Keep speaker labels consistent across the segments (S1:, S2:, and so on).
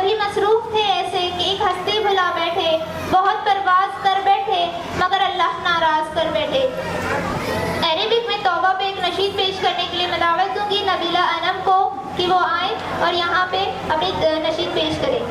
S1: کبھی مصروف تھے ایسے کہ ایک ہستی بھلا بیٹھے، بہت پرواز کر بیٹھے مگر اللہ ناراض کر بیٹھے۔ عربک میں توبہ پہ ایک نشید پیش کرنے کے لیے میں دعوت دوں گی نبیلہ انم کو کہ وہ آئیں اور یہاں پہ اپنی نشید پیش کریں۔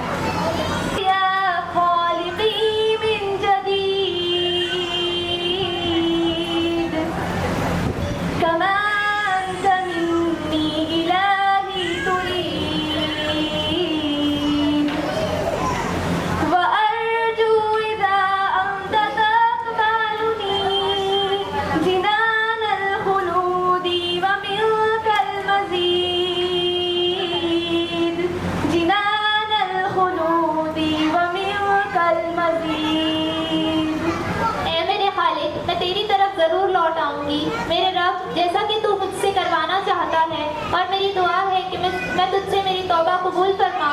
S1: ضرور لوٹ آؤں گی میرے رب، جیسا کہ تو مجھ سے کروانا چاہتا ہے، اور میری دعا ہے کہ میں تجھ سے میری توبہ قبول فرما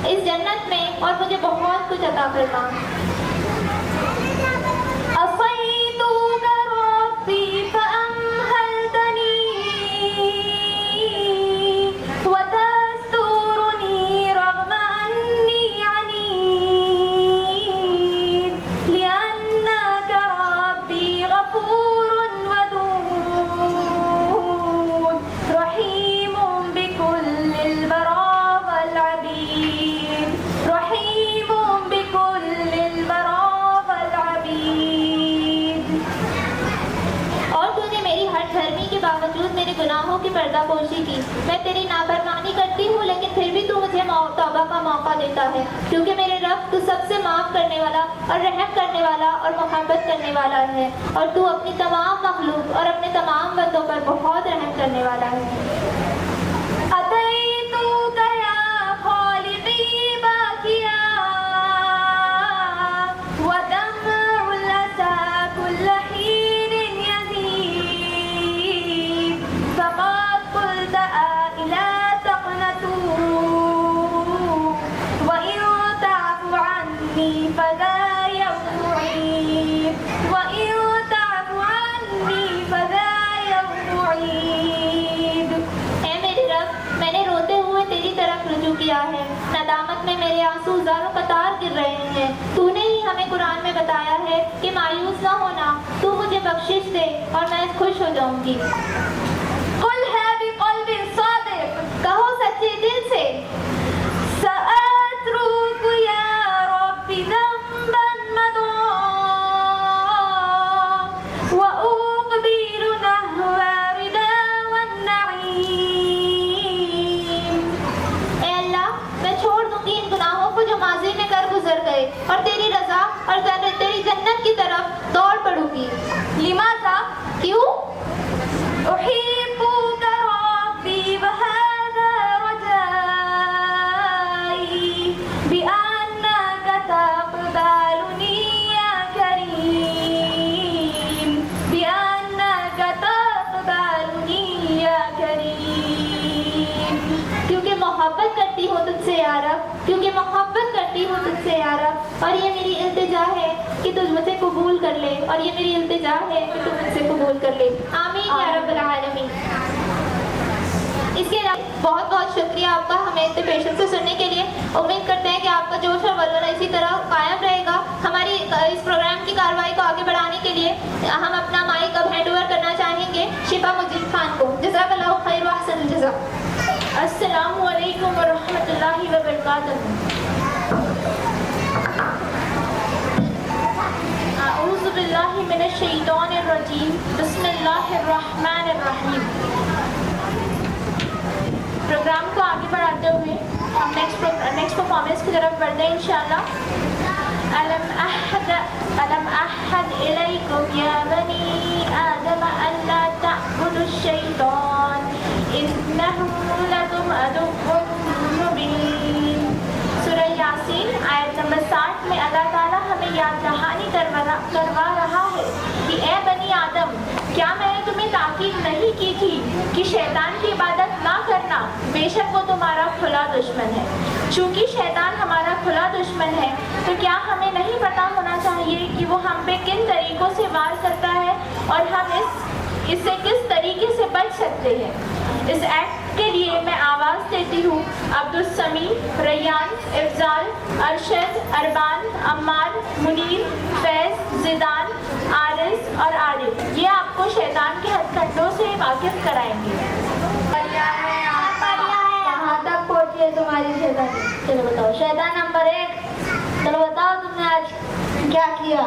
S1: اس جنت میں اور مجھے بہت کچھ عطا فرما۔ میرے گناہوں کی پردہ پوشی کی، میں تیری نافرمانی کرتی ہوں لیکن پھر بھی تو مجھے توبہ کا موقع دیتا ہے، کیونکہ میرے رب تو سب سے معاف کرنے والا اور رحم کرنے والا اور محبت کرنے والا ہے، اور تو اپنی تمام مخلوق اور اپنے تمام بندوں پر بہت رحم کرنے والا ہے۔ ہے ندامت میں میرے آنسو زاروں قطار گر رہے ہیں، تو نے ہی ہمیں قرآن میں بتایا ہے کہ مایوس نہ ہونا، تو مجھے بخشش دے اور میں خوش ہو جاؤں گی۔ قل ہے بقلب صادق، کہو سچے دل سے، سأترك یا رب ذنبا مضى وأقبل نحو رضا والنعیم۔ جو ماضی میں کر گزر گئے اور تیری رضا اور تیری جنت کی طرف دوڑ پڑوں گی۔ لماذا؟ کیوں؟ احبک ربی وهذا رجائی بأنک تقبلنی یا کریم، بأنک تقبلنی یا کریم، کیونکہ محبت کرتی ہوں تجھ سے یا رب، کیونکہ محبت کرتی ہوں تجھ سے یا رب، اور یہ میری التجا ہے کہ تجھ مجھے قبول کر لے، اور یہ میری التجا ہے کہ تم مجھ سے قبول کر لے، آمین یا رب العالمین۔ اس کے علاوہ بہت بہت شکریہ آپ کا ہمیں اتنے پیشنس سے سننے کے لیے۔ امید کرتے ہیں کہ آپ کا جوش اور ولولہ اسی طرح قائم رہے گا۔ ہماری اس پروگرام کی کارروائی کو آگے بڑھانے کے لیے ہم اپنا مائک اب ہینڈ اوور کرنا چاہیں گے شفا مجید خان کو۔ جزاک اللہ خیر و احسن الجزا۔ السلام علیکم ورحمۃ اللہ وبرکاتہ۔ اعوذ باللہ من الشیطان الرجیم، بسم اللہ الرحمن الرحیم۔ پروگرام کو آگے بڑھاتے ہوئے ہم نیکسٹ پرفارمنس کی طرف بڑھتے ہیں انشاءاللہ۔ ألم أحد إليكم يا بني آدم ألا تعبدوا الشيطان إنه لكم عدو مبين۔ سورہ یاسین آیت نمبر 60 میں اللہ تعالیٰ ہمیں یاد دہانی کروا رہا ہے کہ اے بنی آدم، کیا میں نے تمہیں تاکید نہیں کی تھی کہ شیطان کی عبادت نہ کرنا، بے شک وہ تمہارا کھلا دشمن ہے۔ چونکہ شیطان ہمارا کھلا دشمن ہے تو کیا ہمیں نہیں پتا ہونا چاہیے کہ وہ ہم پہ کن طریقوں سے وار کرتا ہے، اور ہم اس سے کس طریقے سے بچ سکتے ہیں؟ اس ایکٹ کے لیے میں آواز دیتی ہوں عبدالسمی، ریان، افضال، ارشد، اربان، عمار، منیر، فیض، زیدان، عارض اور عارف۔ یہ آپ کو شیطان کے ہتھ کنڈوں سے واقف کرائیں گے۔
S2: کہاں تک پہنچی ہے تمہاری شیطانی؟ چلو بتاؤ۔ شیطان نمبر 1، چلو بتاؤ تم نے آج کیا کیا؟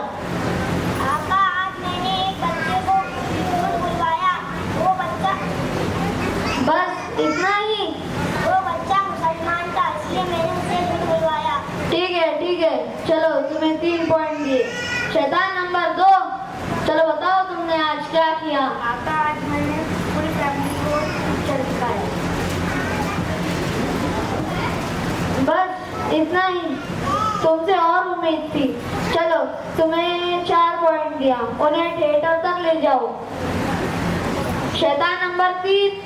S3: آقا آج میں نے ایک بچے کو جھوٹ بلوایا۔ وہ بچہ
S2: بس اتنا ہی؟
S3: وہ بچہ مسلمان تھا، اس لیے میں نے اسے جھوٹ بلوایا۔
S2: ٹھیک ہے، چلو تمہیں 3 پوائنٹ دیے۔ شیطان نمبر 2، چلو بتاؤ تم نے آج کیا کیا؟
S3: آقا آج میں نے پوری فیملی کو چل سکھایا۔
S2: بس اتنا ہی؟ تم سے اور امید تھی۔ چلو تمہیں 4 پوائنٹ دیا، انہیں تھیٹر تک لے جاؤ۔ شیطان نمبر 3،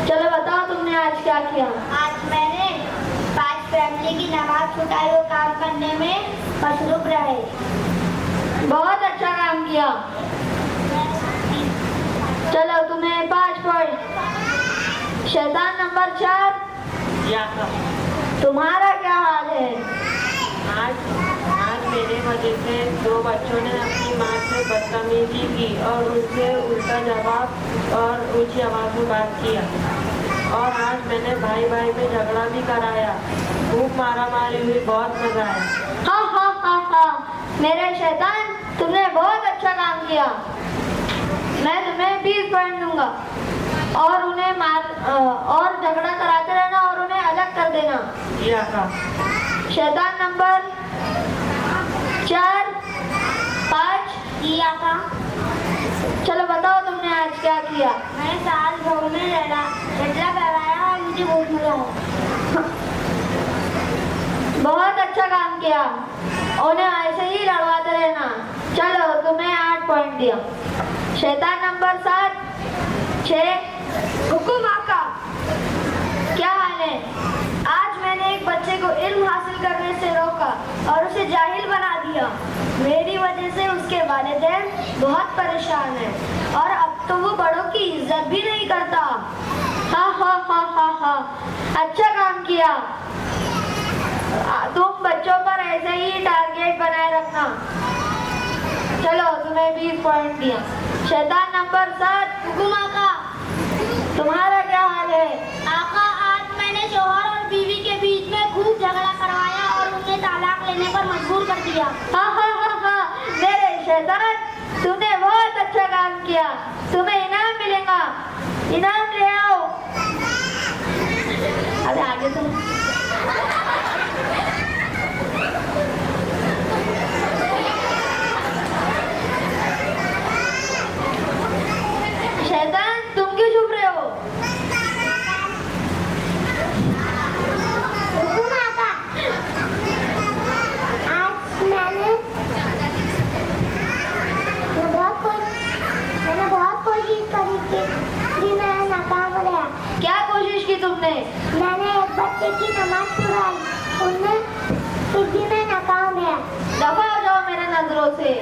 S2: چلو بتاؤ تم نے آج کیا کیا؟
S3: آج میں نے 5 فیملی کی نماز چھٹائی اور کام کرنے میں مصروف رہے۔
S2: بہت اچھا کام کیا، چلو تمہیں 5 پوائنٹ۔ شیطان نمبر 4، تمہارا کیا حال ہے؟
S4: آج میرے وجہ سے 2 بچوں نے اپنی ماں سے بدتمیزی کی اور ان سے الٹا جواب اور اونچی آواز میں بات کیا، اور آج میں نے بھائی میں جھگڑا بھی کرایا۔ خوب مارا ماری ہوئی، بہت مزہ آیا۔
S2: ہاں میرے شیطان، تم نے بہت اچھا کام کیا۔ میں تمہیں 20 پوائنٹ دوں گا، اور انہیں اور جھگڑا کراتے رہنا اور انہیں الگ کر دینا۔
S4: جی آقا۔
S2: شیطان نمبر 4، 5،
S3: جی آقا۔
S2: چلو بتاؤ تم نے آج کیا کیا؟
S3: میں نے سال بھر میں لڑا کرایا اور مجھے بہت مزہ آیا۔
S2: بہت اچھا کام کیا، انہیں ایسے ہی لڑواتے رہنا۔ چلو تمہیں 8 پوائنٹ دیا۔ شیطان نمبر 7، 6،
S3: حکم آقا۔
S2: کیا حال ہے؟
S3: آج میں نے ایک بچے کو علم حاصل کرنے سے روکا اور اسے جاہل بنا دیا۔ میری وجہ سے اس کے والدین بہت پریشان ہیں، اور اب تو وہ بڑوں کی عزت بھی نہیں کرتا۔
S2: ہاں، اچھا کام کیا۔ تم بچوں پر ایسے ہی ٹارگیٹ بنائے رکھنا۔ چلو تمہیں 20 پوائنٹ دیا۔ شیطان نمبر 7،
S3: حکم آقا۔
S2: تمہارا کیا حال ہے؟
S3: آقا آج میں نے شوہر اور بیوی کے بیچ میں خوب جھگڑا کروایا اور انہیں طلاق لینے پر مجبور کر دیا۔
S2: ہاں، میرے شیطان، تم نے بہت اچھا کام کیا، تمہیں انعام ملے گا۔ انعام لے آؤ۔ ابھی آگے چلو۔ شیطان، تم کیوں چھپ رہے ہو؟
S3: حکم آقا۔ آج میں نے بہت کوشش کری تھی، بھی میں ناکام ہو گیا۔
S2: کیا کوشش کی تم نے؟
S3: میں نے ایک بچے کی نماز پڑھائی، ان میں پھر بھی میں ناکام ہو گیا۔
S2: دفع ہو جاؤ میرے نظروں سے۔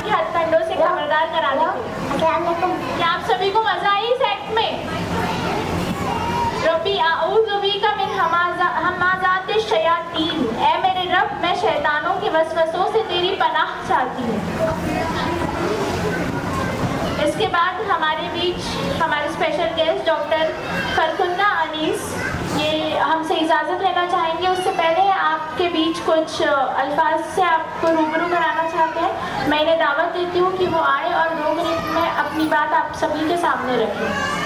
S1: ہتھ کنڈوں سے خبردار کرانے کو۔
S3: السلام علیکم۔
S1: کیا آپ سبھی کو مزہ آئی اس ایکٹ میں؟ ربی اعوذ بک من ہمازات الشیاطین، اے میرے رب میں شیطانوں کے وسوسوں سے تیری پناہ چاہتی ہوں۔ اس کے بعد ہمارے بیچ ہمارے اسپیشل گیسٹ ڈاکٹر فرخندہ انیس یہ ہم سے اجازت لینا چاہیں گے۔ اس سے پہلے آپ کے بیچ کچھ الفاظ سے آپ کو روبرو کرانا چاہتے ہیں۔ میں انہیں دعوت دیتی ہوں کہ وہ آئے اور 2 منٹ میں اپنی بات آپ سبھی کے سامنے رکھیں۔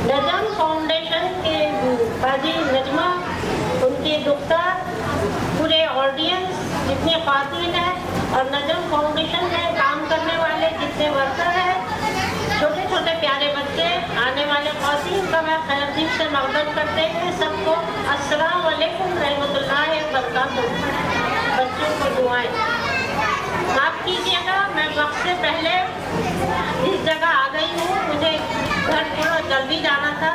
S4: نجم فاؤنڈیشن کے باجی نجمہ، ان کی دختر، پورے آڈینس جتنے خواتین ہیں اور نجم فاؤنڈیشن میں کام کرنے والے جتنے ورکر ہیں، چھوٹے
S5: छोटे प्यारे बच्चे, आने वाले ख़वातीन का मैं खैर दिल से मक़दम करते हैं सबको अस्सलाम वालेकुम रहमतुल्लाहि व बरकातुहू। बच्चों को दुआएं। माफ़ कीजिएगा, मैं वक्त से पहले इस जगह आ गई हूँ, मुझे घर थोड़ा जल्दी जाना था,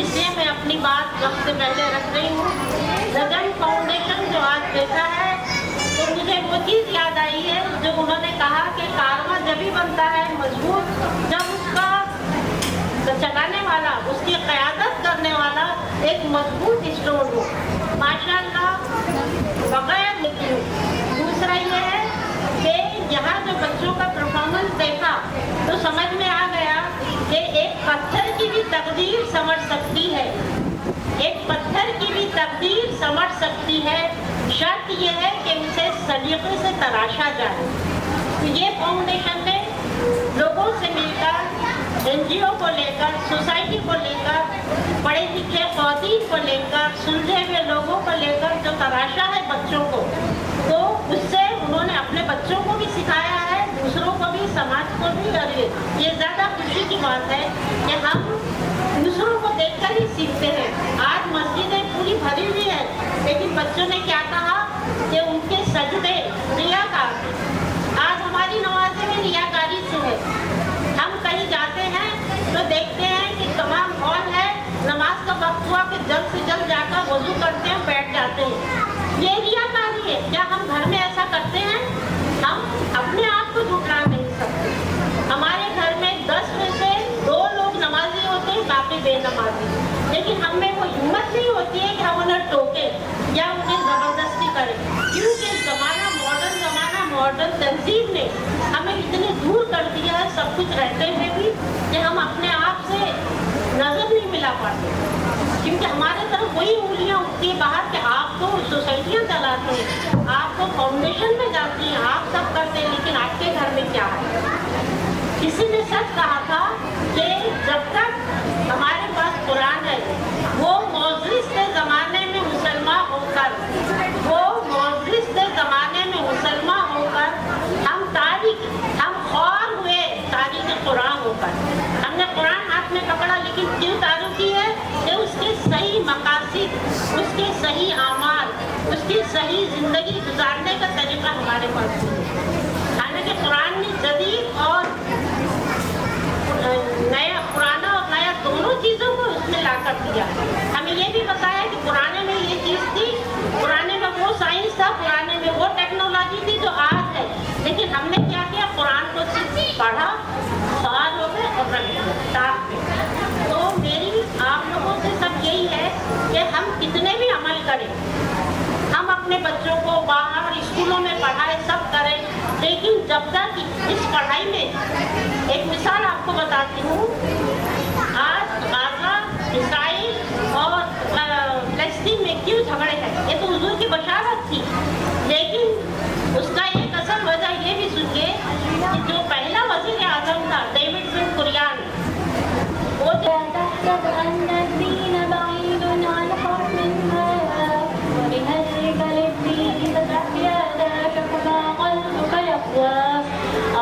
S5: इसलिए मैं अपनी बात वक्त से पहले रख रही हूँ। नजम फाउंडेशन जो आज देखा है तो मुझे वो चीज़ याद आई है जो उन्होंने कहा कि कारवां जब भी बनता है मजबूत जब उसका चलाने वाला, उसकी क़यादत करने वाला एक मजबूत स्टोर हो। माशाअल्लाह बगैर लिखूं। दूसरा ये है कि यहाँ जो बच्चों का परफॉर्मेंस देखा तो समझ में आ गया कि एक पत्थर की भी तकदीर समझ सकती है, एक पत्थर की भी तकदीर समझ सकती है, शर्त यह है कि उसे सलीक़े से तराशा जाए। तो ये फाउंडेशन ने लोगों से मिलकर, NGO को लेकर, सोसाइटी को लेकर, पढ़े लिखे ख़वातीन को लेकर, सुलझे हुए लोगों को लेकर जो तराशा है बच्चों को, तो उससे उन्होंने अपने बच्चों को भी सिखाया है, दूसरों को भी, समाज को भी। और ये ज़्यादा खुशी की बात है कि हम दूसरों को देखकर ही सीखते हैं। आज मस्जिदें पूरी भरी हुई है, लेकिन बच्चों ने क्या कहा कि उनके सजदे रियाकार। आज हमारी नमाज़ें भी रियाकारी से है। हम कहीं जाते हैं तो देखते हैं कि तमाम हॉल है, नमाज का वक्त हुआ कि जल्द से जल्द जाकर वज़ू करते हैं, बैठ जाते हैं। ये रियाकारी है। क्या हम घर में ऐसा करते हैं? हम अपने आप को झुठला नहीं सकते। हमारे घर में 10 में से 2 लोग नमाजी होते हैं, बाकी बेनमाजी। लेकिन हम में वो हिम्मत नहीं होती है कि हम उन्हें टोके या उन्हें ज़बरदस्ती करें, क्योंकि ज़माना मॉडर्न तहजीब ने हमें इतने दूर कर दिया है सब कुछ रहते हुए भी कि हम अपने आप से नज़र नहीं मिला पाते, क्योंकि हमारे तरफ वही उंगलियां उठती है बाहर कि आप तो सोसाइटियाँ चलाते हैं, आप तो फाउंडेशन में जाती हैं, आप सब करते हैं, लेकिन आपके घर में क्या है? किसी ने सच कहा था कि जब तक हमारे पास कुरान है, वो मौजूद के ज़माने में मुसलमान होकर, हम ख्वार हुए तारीख कुरान होकर। हमने कुरान हाथ में पकड़ा, लेकिन क्यों तारीफ की है कि उसके सही मकासद, उसके सही आमाल, उसकी सही ज़िंदगी गुजारने का तरीका हमारे पास है। हालांकि कुरान ने जदीद और नया, पुराना और नया दोनों चीज़ों को उसने लाकर दिया। हमें ये भी बताया कि पुराने में ये चीज़ थी, पुराने में वो साइंस था, पुराने में वो टेक्नोलॉजी थी जो आज है, लेकिन हमने क्या किया, कुरान को सिर्फ पढ़ा, सवाल हो गए और रख दिया। तो मेरी आप लोगों से सब यही है कि हम कितने भी अमल करें, हम अपने बच्चों को बाहर स्कूलों में पढ़ाएं, सब करें, लेकिन जब तक इस पढ़ाई में, एक मिसाल आपको बताती हूँ, आज गाज़ा, इसराइल और फ़लस्तीन में क्यों झगड़े हैं, ये तो हुजूर की बशारत थी, लेकिन उसका एक असल वजह ये भी सुनिए कि जो पहला वज़ीर आज़म था डेविड बिन गुरियन, वो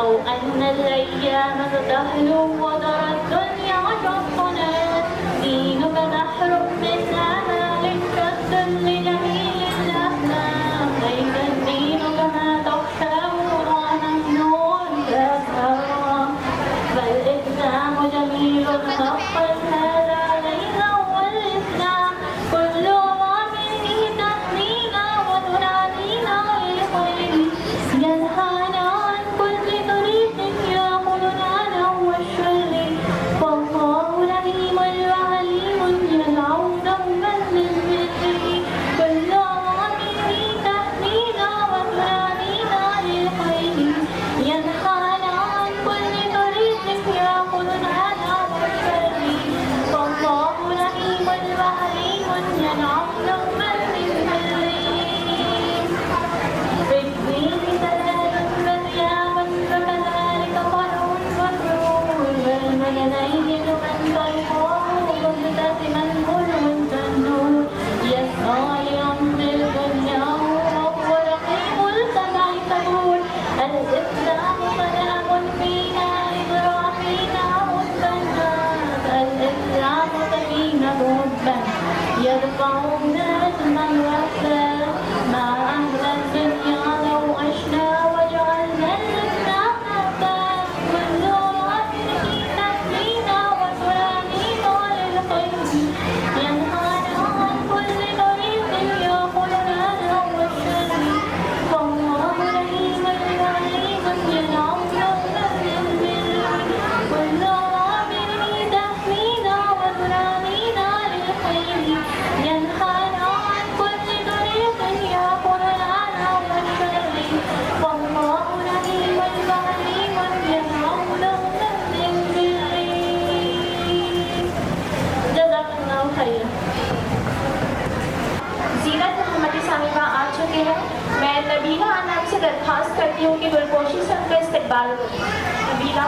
S1: أو أن الأيام تدهلو وترى الدنيا شطنا دينك نحر من آمالك كالذل جميل الأحلام ليس الدين كما تخشاه ونمنون تسهر بل الإسلام جميل حقا هذا ليس هو الإسلام كل ضامن تهدينا وتنادينا للخير ينهانا عن كل طريق يأخذنا نحو الشر فالله رحيم وعليم يدعو دوما للبر كل ضامن تهدينا وتنادينا للخير ينهانا عن كل طريق يأخذنا نحو الشر فالله رحيم وعليم يدعو دوما للبر بالدين ثلاث مذياب فكذلك فرع والرسول والمجنين من طرقاه مبتسما حلو كالنور يسعى لأمر الدنيا وهو رقيب السمع تقول الإسلام سلام فينا إبراهيم مستنور से दरख्वास्त करती हूँ कि गुलपोशी से उनका इस्तकबाल करें। नबीला।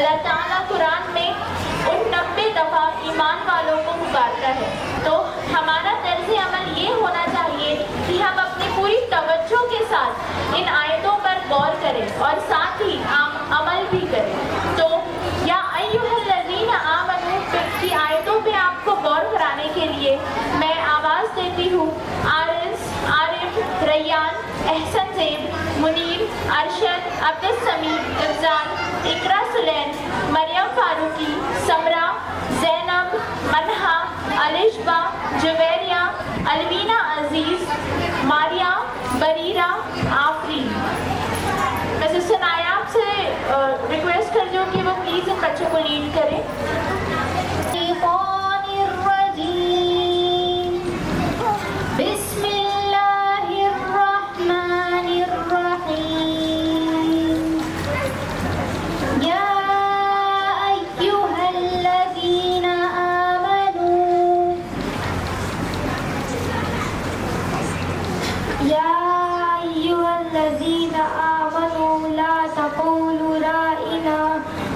S1: अल्लाह ताला कुरान में उन 90 दफ़ा ईमान वालों को पुकारता है, तो हमारा तर्ज़ अमल ये होना चाहिए कि हम अपनी पूरी तवज्जो के साथ इन आयतों पर गौर करें और साथ ही अमल भी करें। तो या अय्युहल्लज़ीना आमनू की आयतों पे आपको गौर कराने के लिए मैं आवाज़ देती हूँ आरिफ, रैयान, एहसन ज़ेब, मुनीर, अरशद, अब्दुल समीर, इफ़ज़ान, इकरा सुलैन, मरियम फारूकी, समरा, ज़ैनब, मनहा, अलिशबा, जुवैरिया, अलवीना अजीज़, मारिया, बरीरा, आफरीन। मैं सिस्टर नायाब से रिक्वेस्ट कर रही हूँ कि वो प्लीज़ इन बच्चों को लीड करें।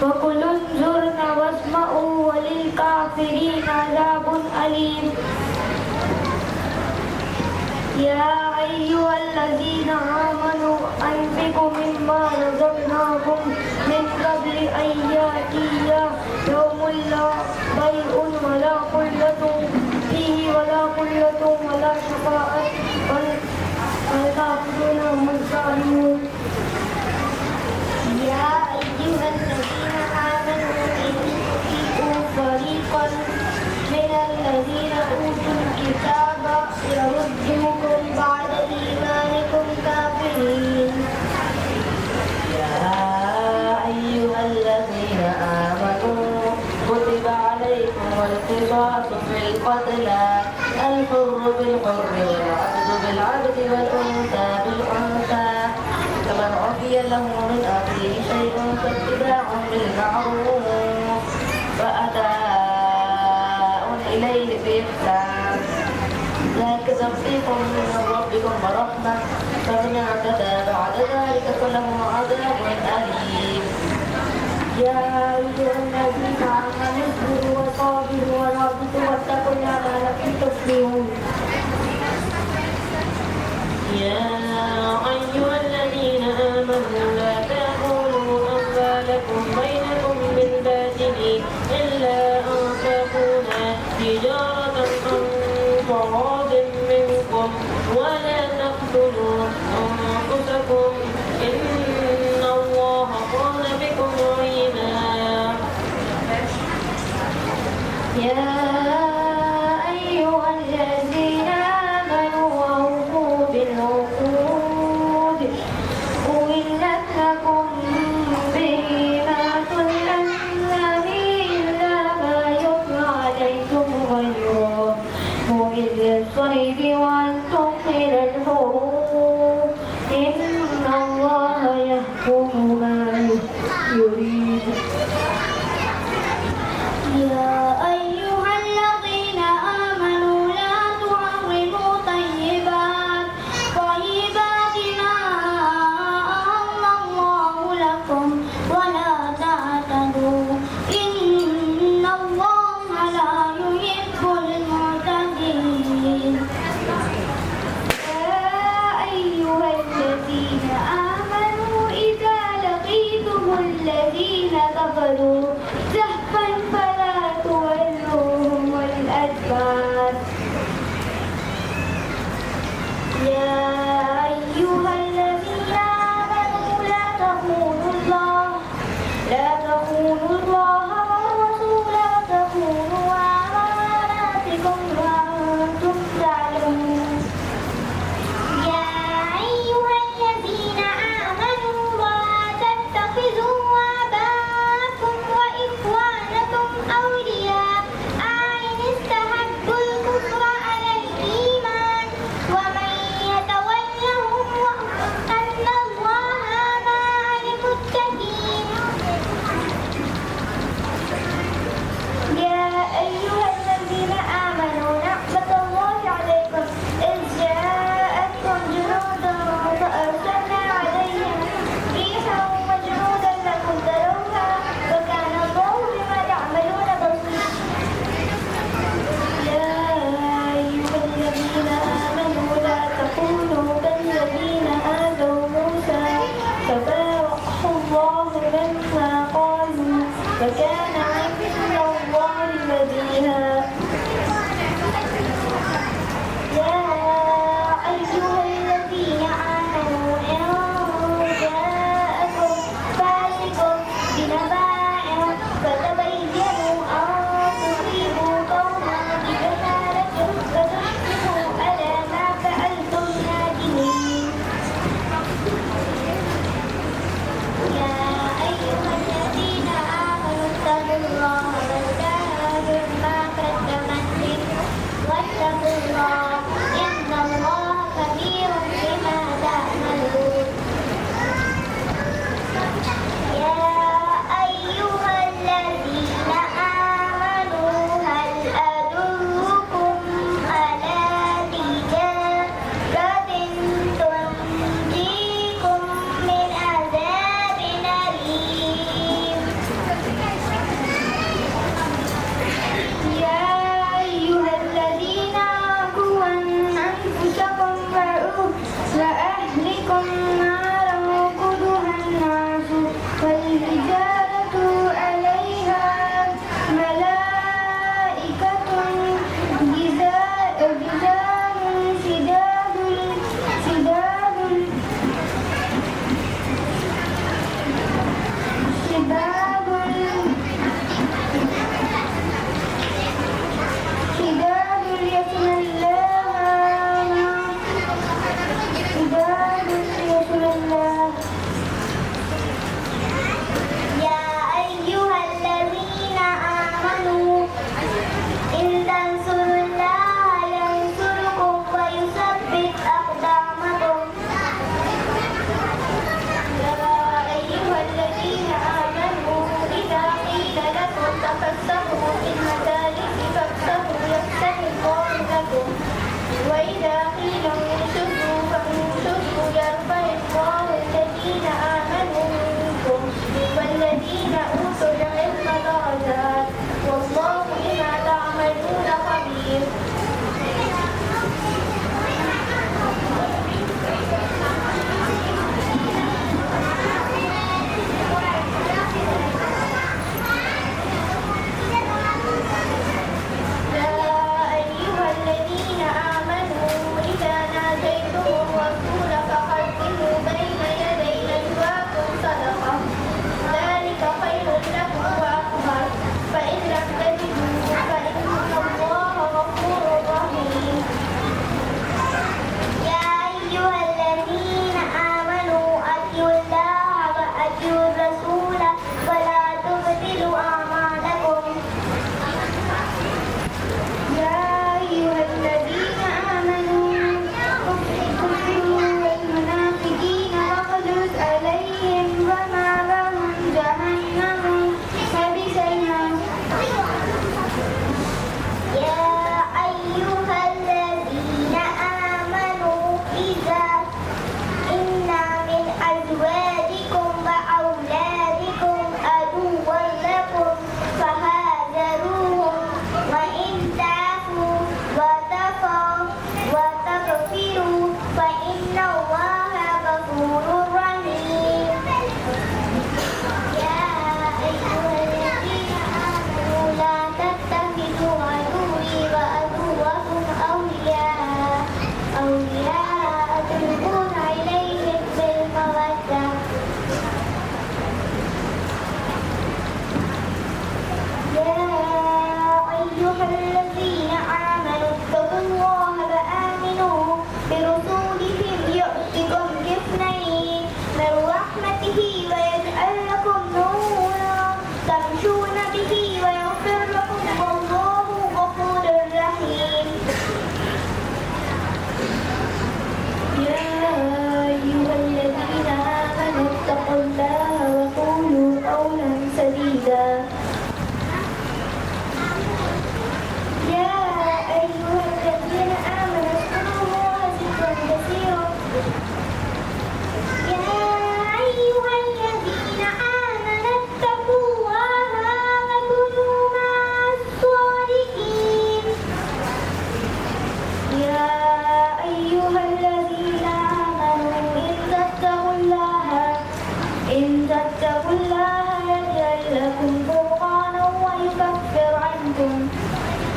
S3: وقلوا انظرنا واسمعوا وللكافرين عذاب أليم يا أيها الذين آمنوا أنفقوا مما رزقناكم من قبل أن يأتي يوم لا بيع ولا خلة فيه ولا خلة ولا شفاعة والكافرون هم الظالمون يا أيها الذين آمنوا إنفقوا فريقا من الذين أوتوا الكتاب يردوكم بعد إيمانكم كافرين
S6: يا أيها الذين آمنوا كتب عليكم القصاص في القتلى الحر بالحر والعبد بالعبد والأنثى بالأنثى فمن عفي له من أخيه شيء فاتباع بالمعروف وأداء إليه بإحسان ذلك تخفيف من ربكم ورحمة فمن اعتدى بعد ذلك فله عذاب أليم
S3: يا أيها الذين آمنوا اصبروا وصابروا ورابطوا واتقوا الله لعلكم تفلحون
S6: يا أيها الذين آمنوا لا تأكلوا أموالكم بينكم بالباطل إلا أن تكون تجارة عن تراض منكم ولا تقتلوا أنفسكم إن الله كان بكم رحيما
S3: يا أيها الذين آمنوا أوفوا بالعقود أحلت لكم بهيمات الأنعام إلا ما يتلى عليكم غير محل الصيد وأنتم إلى الحروب إن الله يحكم ما يريد يا أيها الذين آمنوا لا تحرموا طيبات ما أحل الله لكم ولا تعتدوا إن الله لا يحب المعتدين يا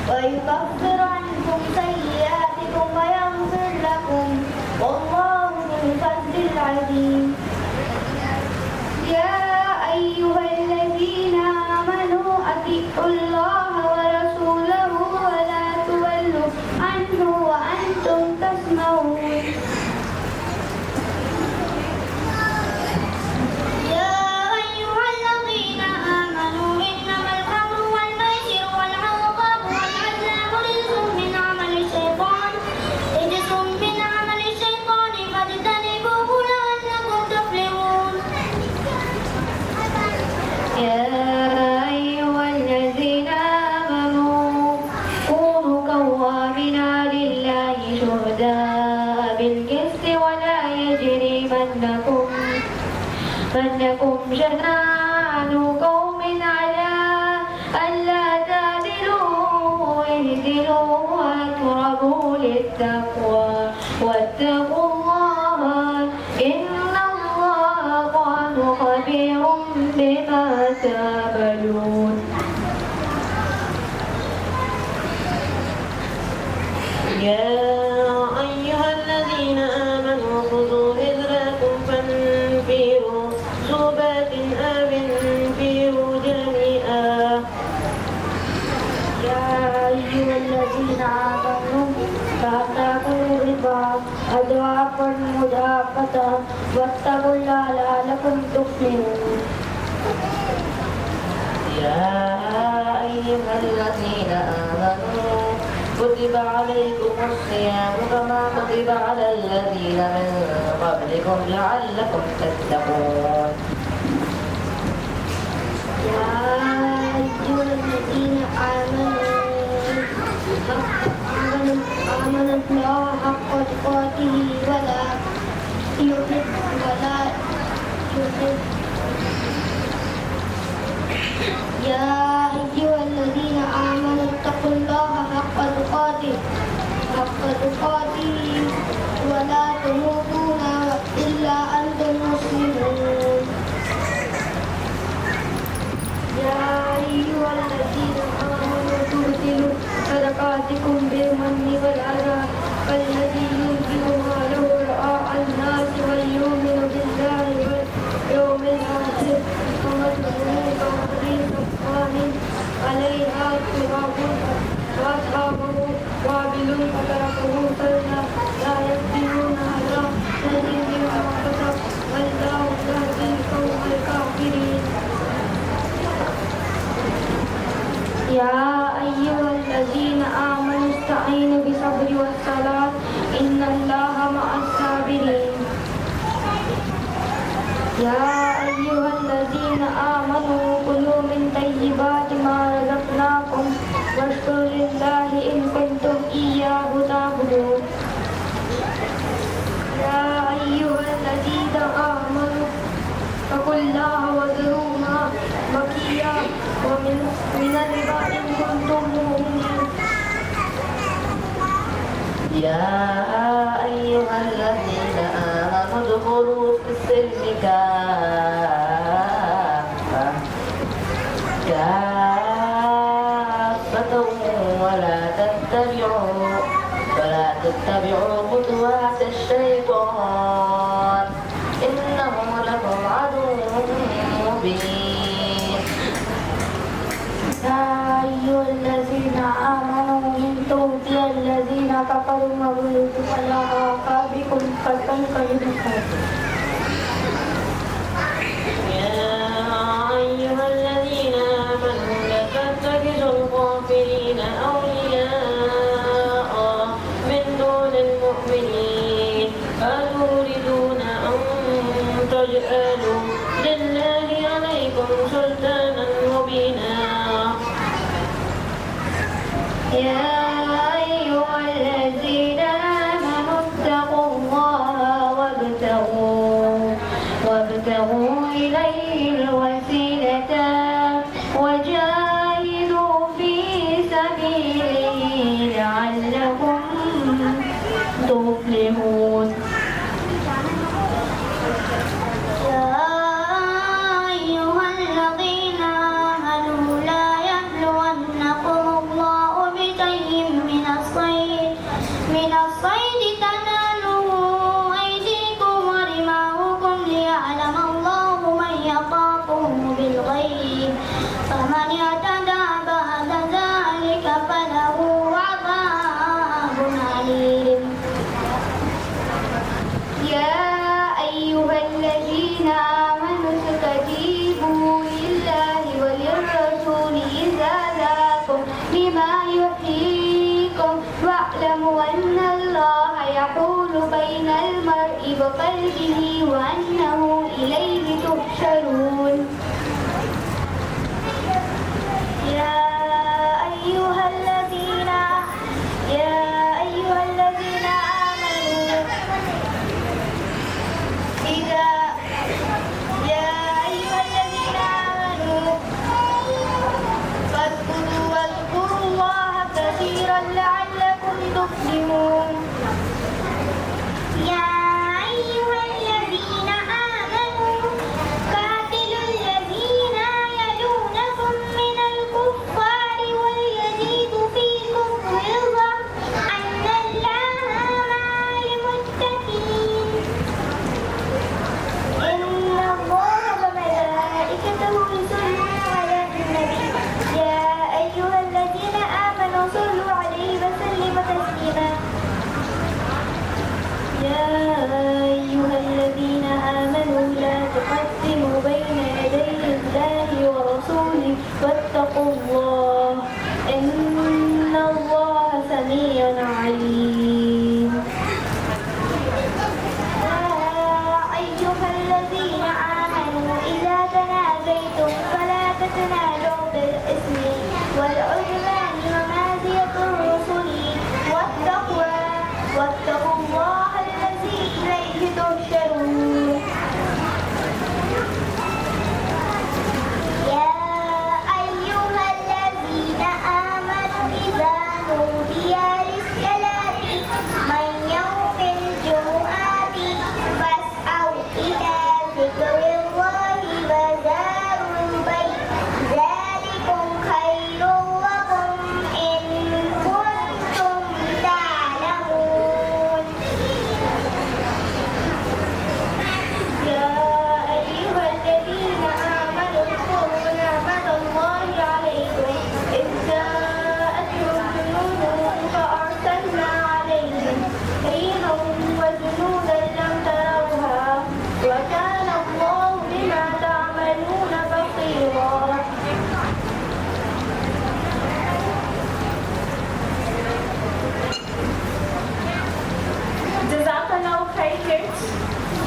S3: ويكفر عنكم سيئاتكم ويغفر لكم والله ذو الفضل العظيم.
S1: يا أيها الذين آمنوا أطيعوا الله ورسوله ولا تولوا عنه وأنتم تسمعون.
S3: يا أيها الذين آمنوا إنما الخمر والميسر والأنصاب والأزلام رجس من عمل الشيطان فاجتنبوه لعلكم تفلحون.
S2: يا أيها الذين آمنوا كونوا قوامين لله شهداء بالقسط ولا يجرمنكم شنآن قوم على ألا تعدلوا اهدلوا وأقربوا للتقوى واتقوا الله إن الله كان خبير بما تعملون.
S6: يا أيها الذين آمنوا خذوا حذركم فانفروا ثبات أو انفروا جميعا.
S3: يا أيها الذين آمنوا لا تأكلوا الربا أضعافا مضاعفة واتقوا الله لعلكم تفلحون.
S6: يا أيها الذين آمنوا كتب عليكم الصيام كما كتب على الذين من قبلكم لعلكم تتقون.
S3: يا أيها الذين آمنوا الله حق تقاته ولا يا أيها الذين آمنوا اتقوا الله حق تقاته ولا تموتون إلا أنتم مسلمون. يا أيها الذين آمنوا تبطلوا صدقاتكم بالمن والأذى كالذي ينفق ماله رئاء الناس ويؤمن بالله واليوم الآخر كمثل صفوان عليها تراب وأصحابه وابل فتركه سلما لا يقدرون على شيء مما كسب والله يهدي القوم الكافرين. يا أيها الذين آمنوا استعينوا بالصبر والصلاة إن الله مع الصابرين. يا أيها الذين آمنوا كلوا من طيبات ما رزقناكم واشكروا لله إن كنتم إياه تعبدون. يا أيها الذين آمنوا اتقوا الله وذروا ما بقي من الربا إن كنتم مؤمنين.
S6: يا أيها الذين آمنوا ادخلوا في السلم كافة ولا تتبعوا خطوات الشيطان إنه لكم عدو مبين.
S3: يا أيها الذين آمنوا إن تؤتوا الذين كفروا مولودكم على أعقابكم فتنقلبوا.
S6: يا أيها الذين آمنوا لا تتخذوا الكافرين أولياء من دون المؤمنين أتريدون أن تجعلوا لله عليكم سلطانا مبينا.
S2: يا أيها الذين آمنوا اتقوا الله وابتغوا إليه الوسيلة وجاهدوا في سبيله لعلكم تفلحون.
S3: يا أيها الذين آمنوا لا يبلونكم الله بشيء
S1: يحييكم واعلموا أن الله يحول بين المرء وقلبه وأنه إليه تحشرون.
S3: يا أيها الذين آمنوا واذكروا الله كثيرا لعلكم تفلحون. يا أيها الذين آمنوا قاتلوا الذين يلونكم من الكفار وليجدوا فيكم غلظة أن الله مع المتقين. إن الله وملائكته يصلون على النبي يا أيها الذين آمنوا صلوا عليه وسلموا تسليما. يا أيها الذين آمنوا لا تقدموا بين يدي الله ورسوله واتقوا الله إن الله سميع عليم. يا أيها الذين آمنوا إذا تناجيتم فلا تتناجوا بالإثم والعدوان ومعصية الرسل واتقوا الله الذي إليه تحشرون. يا أيها الذين آمنوا إذا نودي للصلاة من يوم الجمعة فاسعوا إلى ذكر الله وذروا البيع ذلكم خير لكم إن كنتم تعلمون. يا أيها الذين آمنوا اذكروا نعمة الله عليكم إذ جاءتكم جنود فأرسلنا عليهم ريحا وجنودا لم تروها وكان الله بما تعملون بصيرا.
S1: जज़ाकल्लाहु खैर किड्स।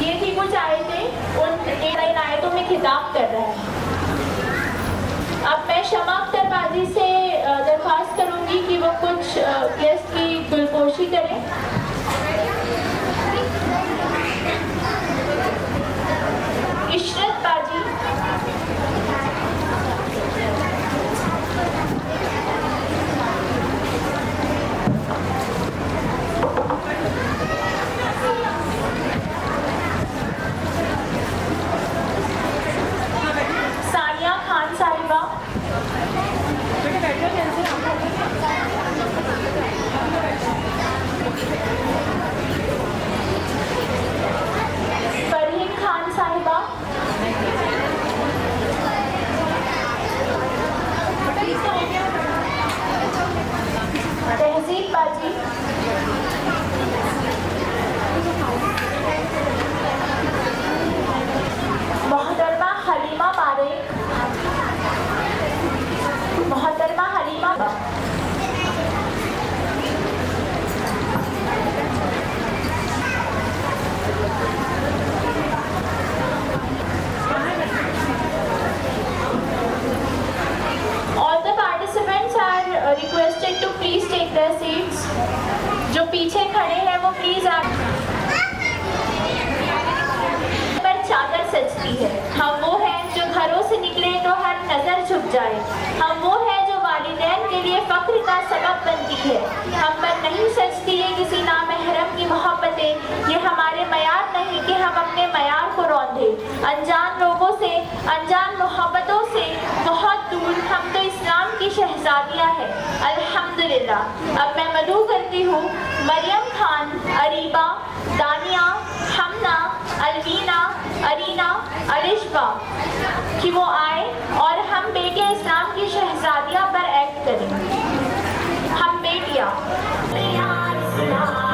S1: ये थी कुछ आयतें, उन इन आयतों में खिताब कर रहा है। अब मैं शमा अख्तर बाजी से दरख्वास्त करूंगी कि वो कुछ गेस्ट की गुलपोशी करें। इशरत बाजी, सानिया खान साहिबा, फरहीन खान साहिबा, तहजीब बाजी, मोहतरमा हलीमा बारेक, मोहतरमा Halima, All the participants are requested to please take their seats. जो पीछे खड़े हैं वो प्लीज आप पर चादर सजती है। हम वो हैं जो घरों से निकले तो हर नजर झुक जाए। हम वो हैं जो वालिदैन के लिए फख्र का सबब बनती है। हम पर नहीं सजती है किसी नामहरम की मोहब्बतें। ये हमारे मयार नहीं कि हम अपने मयार को रौंदे। अनजान लोगों से, अनजान मोहब्बतों से बहुत दूर हम तो इस्लाम की शहजादियाँ हैं। अल्हम्दुलिल्लाह। अब मैं मदू करती हूँ मरियम खान, अरीबा, दानिया, हमना, अलवीना, अरीना, अलिशबा कि वो आए और हम बेटियाँ इस्लाम की शहजादियाँ पर एक्ट करें। हम बेटियाँ
S3: इस्लाम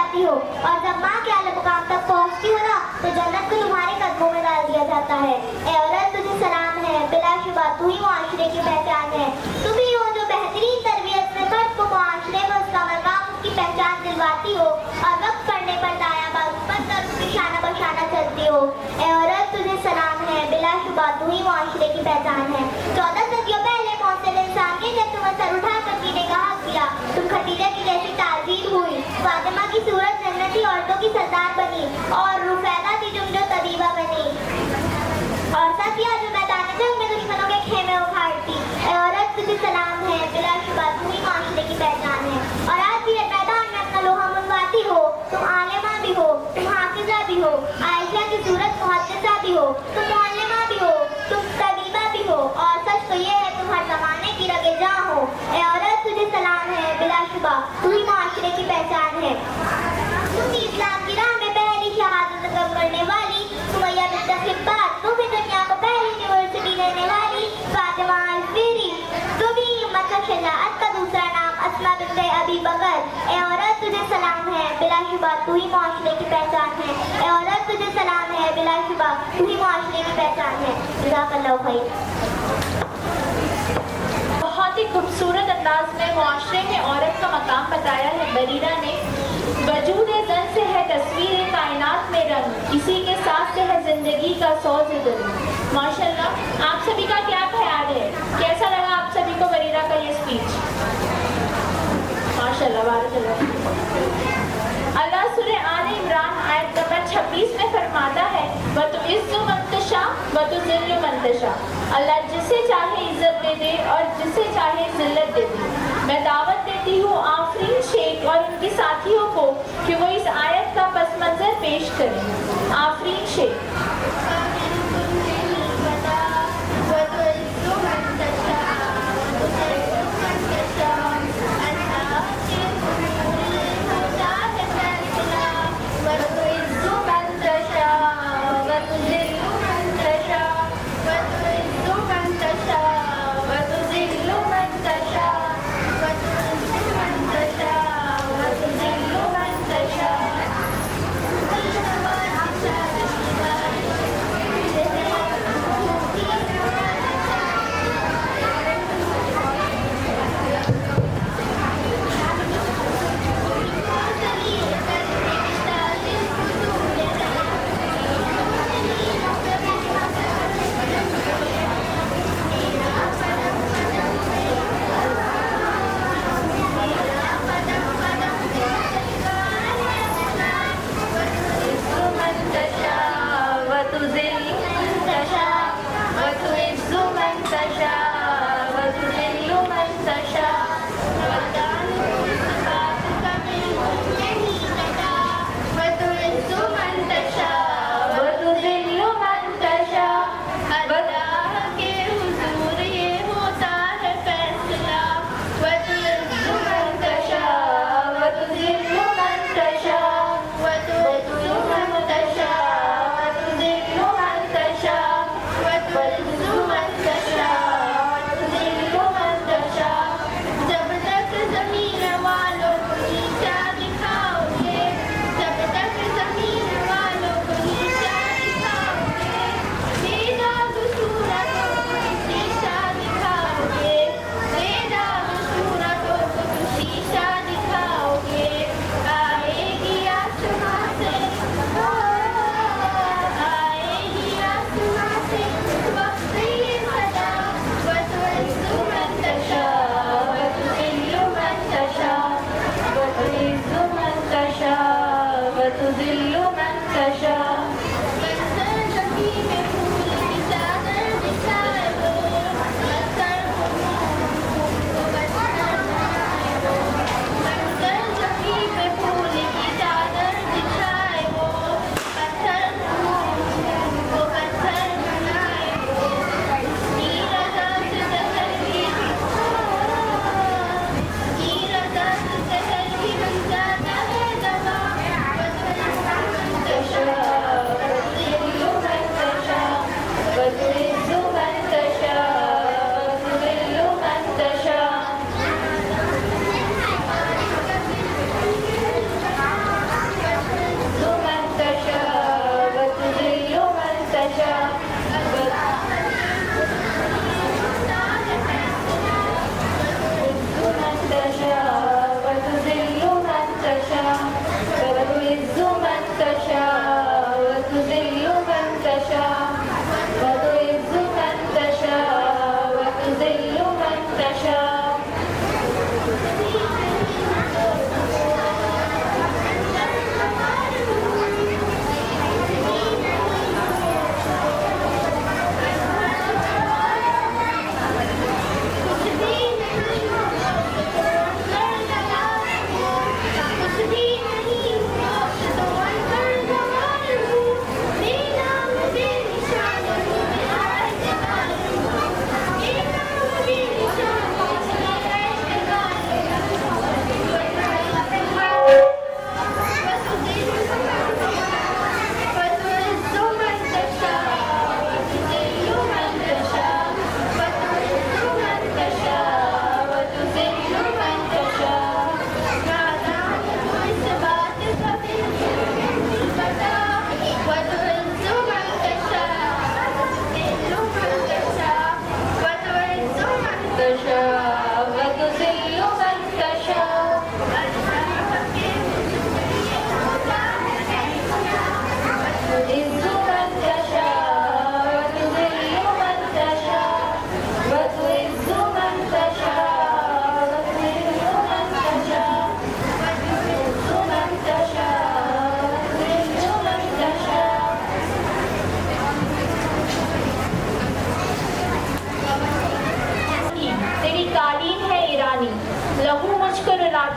S3: जाती हो और जब माँ के आला मुकाम तक पहुँचती हो ना तो जन्नत को तुम्हारे कदमों में डाल दिया जाता है। ए औरत तुझे सलाम है, बिलाशुबा तू ही मुआशरे की पहचान है। तुम ही हो जो बेहतरीन तरबियत से मर्द को मुआशरे में उसका मकाम उसकी पहचान दिलवाती हो और वक्त पड़ने पर दाया बाजू पर कर उसकी शाना बशाना चलती हो। ए औरत तुझे सलाम है, बिलाशुबा तू ही मुआशरे की पहचान है। 14 सदियों पहले मौसम इंसान ने जब तुम्हें सर उठा कर जीने का हक दिया तुम खदीजा की जैसी ताज़ीर हुई, फातिमा की सूरत जन्नती औरतों की सरदार बनी और रुफैदा थी तुम जो तबीबा बनी और सफिया जो मैदान जंग में दुश्मनों के खेमे उखाड़ती। ए औरत तुझे सलाम है, बिलाशुबा तू ही माशरे की पहचान है। और आज भी मैदान में अपना लोहा मनवाती हो, तुम आलिमा भी हो, तुम हाफिजा भी हो, आयशा की सूरत मुहद्दिसा भी हो, तुम मुअल्लिमा भी हो, तुम तबीबा भी हो और सच तो ये है तुम हर जमाने की रगे जां हो। ए औरत तुझे सलाम है, बिलाशुबा तू ही माशरे की पहचान है। तुम ही इस्लाम की राह में पहली शहादत कब करने वाली सुमैया बिन्त खिब्बात, तुम ही दुनिया को पहली यूनिवर्सिटी देने वाली फातिमा अल-ज़हरी, तुम ही हिम्मत व शजाअत का दूसरा नाम अस्मा बिन्त अबी बकर। ए औरत तुझे सलाम है, बिलाशुबा तू ही मुआशरे की पहचान है। ए औरत तुझे सलाम है, बिलाशुबा तू ही मुआशरे की पहचान है। जज़ाकल्लाहु खैर।
S1: बहुत ही खूबसूरत अंदाज में मुआशरे में औरत का मकाम बताया है बरीरा ने। वजूद जन से है तस्वीर कायनात में रंग, इसी के साथ से है जिंदगी का सोज दिल। माशाल्लाह, आप सभी का क्या ख्याल है? कैसा लगा आप सभी को बरीरा का ये स्पीच? माशाल्लाह, बारकाल्लाह। अल्लाह सूरह आले इमरान आयत नंबर 26 में फरमाता है वतुइज़्ज़ु मन तशा वतुज़िल्लु मन तशा। अल्लाह जिसे चाहे इज्जत दे दे और जिसे चाहे जिल्लत दे दे। मैं दावत देती हूँ आफरीन शेख और उनके साथियों को कि वो इस आयत का पस मंजर पेश करें। आफरीन शेख।
S3: Thank you.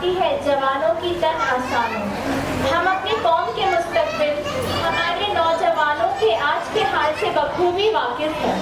S1: जाती है जवानों की तन आसानों। हम अपनी कौम के मुस्तकबिल, हमारे नौजवानों के आज के हाल से बखूबी वाकिफ हैं।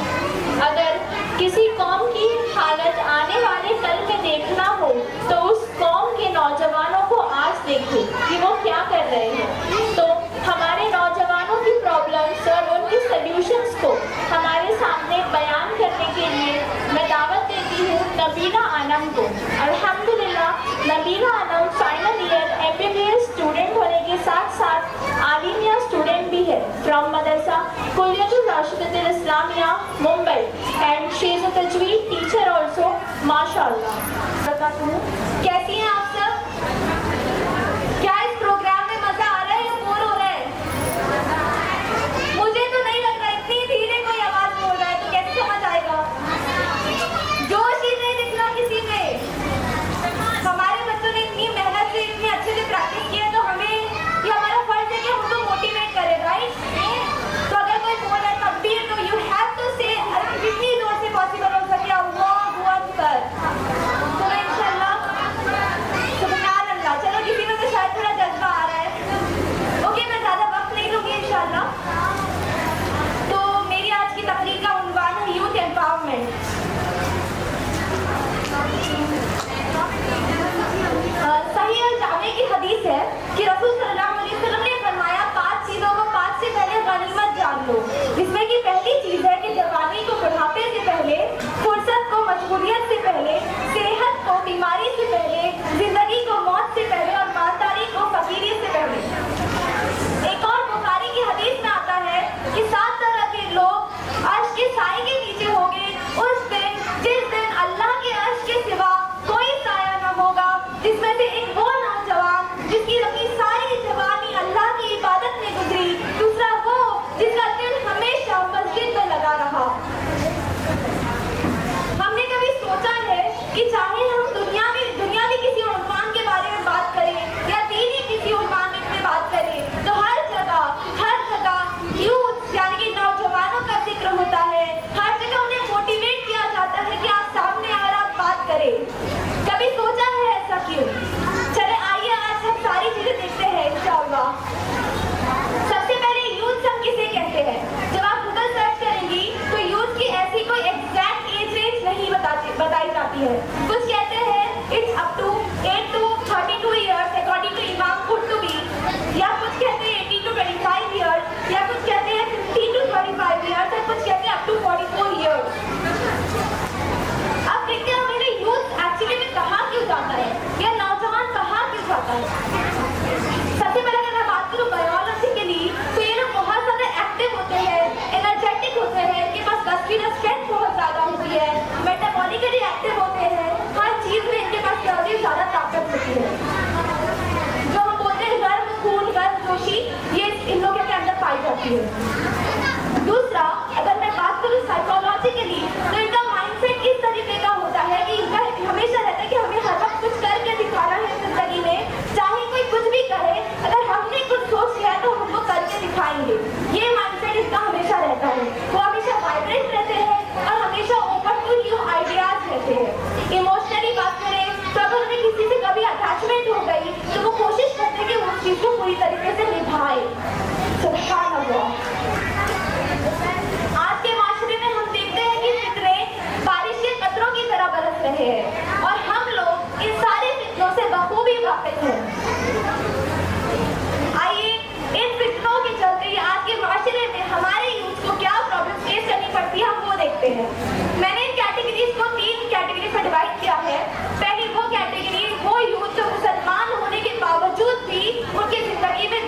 S1: अगर किसी कौम की हालत आने वाले कल में देखना हो तो उस कौम के नौजवानों को आज देखें कि वो क्या कर रहे हैं। तो हमारे नौजवानों की प्रॉब्लम्स और उनके सल्यूशंस को हमारे सामने बयान करने के लिए मैं दावत देती हूँ नबीना अनम को। अल्हम्दुलिल्लाह Nabeena Anam final year MBBS student होने के साथ साथ आलिमिया स्टूडेंट भी है फ्रॉम मदरसा Kulliyatul Rashidul Islamia Mumbai and she is a तजवीद टीचर आल्सो माशाअल्लाह। कैसी हैं आप सब? क्या इस प्रोग्राम में मजा आ रहा है या बोर हो रहा है? मुझे तो नहीं लग रहा, इतनी धीरे कोई आवाज बोल रहा है तो कैसे समझ आएगा? जोश ही नहीं दिख रहा किसी में। हमारे बच्चों ने इतनी मेहनत से इतने अच्छे से प्रैक्टिस किया तो हमें ये हमारा फर्ज है कि हम उनको मोटिवेट करें, राइट? तो अगर कोई बोल रहा है तब भी तो यू हैव टू से जितनी जोर से पॉसिबल हो सके अल्लाहु अकबर। तो इंशाल्लाह सुभान अल्लाह। चलो किसी में तो शायद थोड़ा जज्बा आ रहा है। ओके, मैं ज़्यादा वक्त नहीं लूँगी इंशाल्लाह। तो मेरी आज की तकरीर का उन्वान है यूथ एम्पावरमेंट। सही और जामे की हदीस है कि रसूल सल्लल्लाहु अलैहि वसल्लम ने फरमाया 5 चीज़ों को 5 से पहले गनीमत जान लो, जिसमें कि पहली चीज़ है कि जवानी को बुढ़ापे से पहले, फुर्सत को मशगूलियत से पहले, सेहत को बीमारी से पहले, जिंदगी को मौत से पहले और मालदारी को फकीरी से पहले। एक और बुखारी की हदीस में आता है कि 7 तरह के लोग अर्श के साए के नीचे होंगे उस दिन जिस दिन अल्लाह के अर्श के सिवा कोई साया न होगा, जिसमें से एक वो नौजवान जिसकी अपनी सारी जवानी अल्लाह की इबादत में गुजरी, दूसरा वो जिसका दिल हमेशा मस्जिद में लगा रहा। हमने कभी सोचा है कि चाहे हम दुनिया की किसी उन्वान के बारे में बात करें या दीनी किसी उन्वान में बात करें तो हर जगह यूथ यानी कि नौजवानों का जिक्र होता है। हर जगह उन्हें मोटिवेट किया जाता है कि आप सामने आकर आप बात करें। कभी सोचा है ऐसा क्यों? चले आइए आज हम सारी चीजें देखते हैं इंशाअल्लाह। सबसे पहले यूथ हम किसे कहते हैं? जब आप गूगल सर्च करेंगी तो यूथ की ऐसी कोई एग्जैक्ट एज रेंज नहीं बताई जाती है। कुछ कहते हैं it's up to 8 to 32 years according to Imam Qurtubi, या कुछ कहते हैं 18 to 25 इयर्स, या कुछ कहते हैं 15 to 35 इयर्स, और कुछ कहते हैं अप टू 44 इयर्स। अब देखते हैं मेरे यूथ एक्चुअली में कहाँ क्यों जाता है या नौजवान कहाँ क्यों जाता है। सबसे पहले अगर मैं बात करूँ बायोलॉजिकली तो ये लोग बहुत ज़्यादा एक्टिव होते हैं, एनर्जेटिक होते हैं, इनके पास मस्कुलर स्ट्रेंथ बहुत ज़्यादा होती है, मेटाबॉलिकली एक्टिव होते हैं, हर चीज़ में इनके पास काफ़ी ज़्यादा ताकत होती है। जो हम बोलते हैं गर्म खून गर्म जोशी, ये इन लोगों के अंदर पाई जाती है। दूसरा, अगर मैं बात करूँ साइकोलॉजिकली तो इनका माइंडसेट इस तरीके का होता है कि इनका हमेशा रहता है कि हमें हर वक्त कुछ करके दिखाना है जिंदगी में, चाहे कोई कुछ भी कहे, अगर हमने कुछ सोच लिया तो हम उनको करके दिखाएंगे। ये माइंडसेट इनका हमेशा रहता है। वो हमेशा वाइब्रेंट रहते हैं और हमेशा ओपन टू न्यू आइडियाज रहते हैं। इमोशनली बात करें तो अगर उन्हें किसी से कभी अटैचमेंट हो गई तो वो कोशिश करते हैं कि वो उस चीज़ को पूरी तरीके से निभाए। सुभान अल्लाह। आज के माशरे में हम देखते हैं कि फितरे बारिश के कतरों की तरह बरस रहे हैं और हम लोग इन सारे फितरों से बखूबी वाकिफ हैं। आइए इन फितरों के चलते आज के माशरे में हमारे यूथ को क्या प्रॉब्लम फेस करनी पड़ती है हम वो देखते हैं। मैंने इन कैटेगरीज को 3 कैटेगरी में डिवाइड किया है। पहली वो कैटेगरी वो यूथ जो मुसलमान होने के बावजूद भी उनकी जिंदगी में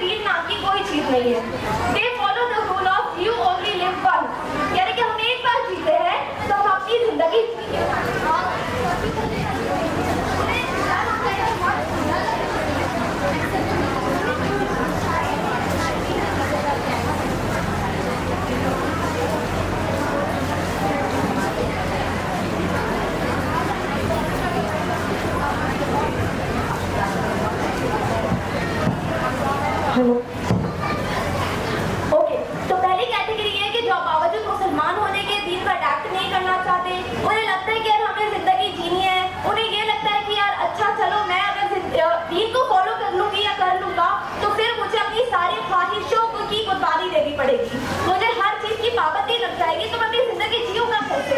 S1: पड़ेगी, मुझे हर चीज की पाबंदी लग जाएगी, तो मैं अपनी जिंदगी जीऊंगा कैसे?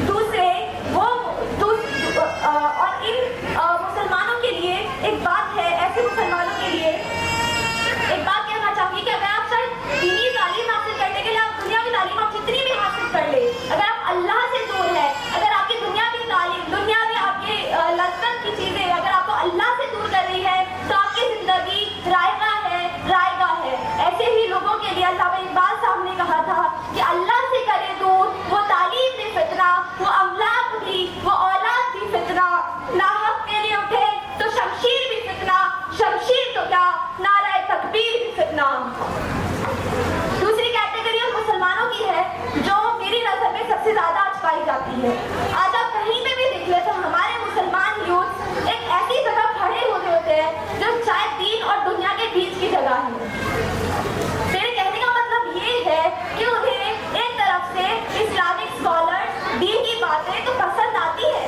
S1: दूसरे और इन मुसलमानों के लिए एक बात है, ऐसे मुसलमानों के लिए एक बात कहना चाहूंगी कि अगर आप शायद दीनी तालीम हासिल करने के लिए आप दुनियावी तालीम आप जितनी भी हासिल कर ले, अगर आप अल्लाह से दूर है, अगर आपकी दुनियावी तालीम, दुनिया में आपके लज्जत की चीजें अगर आपको अल्लाह से दूर कर रही है, तो आपकी जिंदगी रायगा है। ऐसे ही लोगों के लिए अल्लामा इकबाल साहब ने कहा था कि अल्लाह से करे दूर वो तालीम भी फितना, वो अमलाक भी, वो औलाद भी फितना, नाहक के लिए उठे तो शमशीर भी फितना, शमशीर तो क्या नाराए तकबीर भी फितना। दूसरी कैटेगरी उन मुसलमानों की है जो मेरी नजर में सबसे ज्यादा आज पाई जाती है। आज आप कहीं पे भी देख ले तो हमारे मुसलमान यूथ एक ऐसी जगह खड़े हुए होते हैं जो शायद दीन और दुनिया के बीच की जगह है। मेरे कहने का मतलब ये है कि उन्हें एक तरफ से इस्लामिक स्कॉलर्स, दीन की बातें तो पसंद आती है,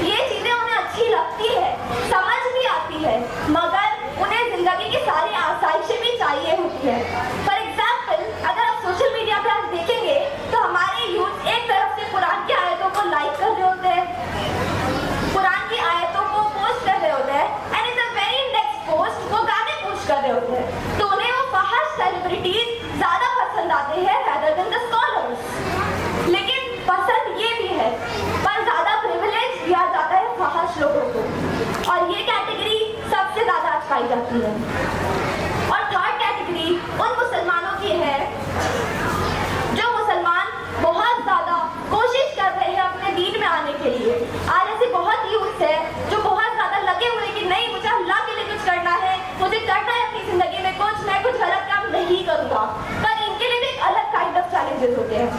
S1: ये चीजें उन्हें अच्छी लगती है, समझ भी आती है, मगर उन्हें जिंदगी की सारी आसाइशें भी चाहिए होती है। फॉर एग्जाम्पल, अगर आप सोशल मीडिया पे आज देखेंगे तो हमारे यूथ एक तरफ से कुरान की आयतों को लाइक कर रहे होते हैं, कुरान की आयतों को पोस्ट कर रहे होते हैं, and in the very next post वो गाने पोस्ट कर रहे होते हैं, तो उन्हें वो फहश सेलिब्रिटीज ज्यादा पसंद आते हैं rather than the scholars। लेकिन पसंद ये भी है, पर ज्यादा प्रिविलेज दिया जाता है फहश लोगों को, और ये कैटेगरी सबसे ज्यादा आज पाई जाती है। और थर्ड कैटेगरी उन मुसलमानों की है जो मुसलमान बहुत ज्यादा कोशिश कर रहे हैं अपने दीन में आने के लिए। आज ऐसे बहुत यूथ है जो बहुत ज्यादा लगे हुए कि नहीं, मुझे अल्लाह के लिए कुछ करना है, मुझे करना है अपनी जिंदगी में कुछ, मैं कुछ गलत काम नहीं करूंगा, पर इनके लिए भी एक अलग काइंड ऑफ चैलेंजेस होते हैं।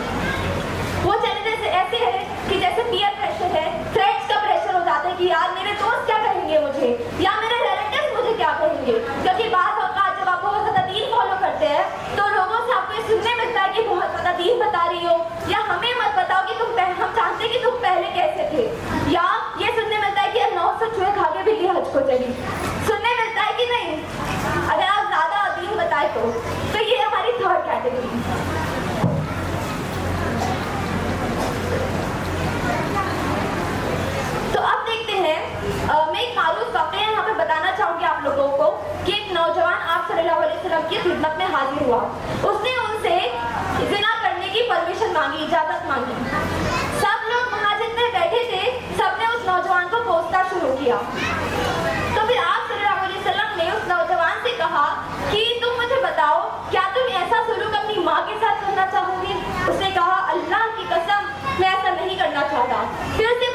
S1: वो चैलेंजेस ऐसे हैं कि जैसे पीयर प्रेशर है, थ्रेट्स का प्रेशर हो जाता है कि यार मेरे दोस्त क्या कहेंगे मुझे, या मेरे रिलेटिव्स मुझे क्या कहेंगे, क्योंकि बात औकात जब आप बहुत ज्यादा दीन फॉलो करते हैं तो लोगों से आपको ये सुनने मिलता है कि बहुत ज्यादा दीन बता रही हो, या हमें मत बताओ कि हम जानते कि तुम पहले कैसे थे, या ये सुनने मिलता है कि 900 चूहे खा के बिल्ली हज को चली, सुनने मिलता है कि नहीं, अगर आप ज्यादा दीन बताए तो ये हमारी थर्ड कैटेगरी। तो अब देखते हैं, मैं एक मारूफ वाक़या यहाँ पे बताना चाहूँगी आप लोगों को कि एक नौजवान आप सल्लल्लाहु अलैहि वसल्लम की खिदमत में हाजिर हुआ, उसने उनसे ज़िना करने की परमिशन मांगी, इजाज़त मांगी। सब लोग वहाँ जितने बैठे थे सबने उस नौजवान को कोसना शुरू किया। तो फिर आप सल्लल्लाहु अलैहि वसल्लम ने उस नौजवान से कहा कि तुम मुझे बताओ, क्या तुम ऐसा सलूक अपनी माँ के साथ करना चाहोगे? उसने कहा, अल्लाह की कसम मैं ऐसा नहीं करना चाहता। फिर उससे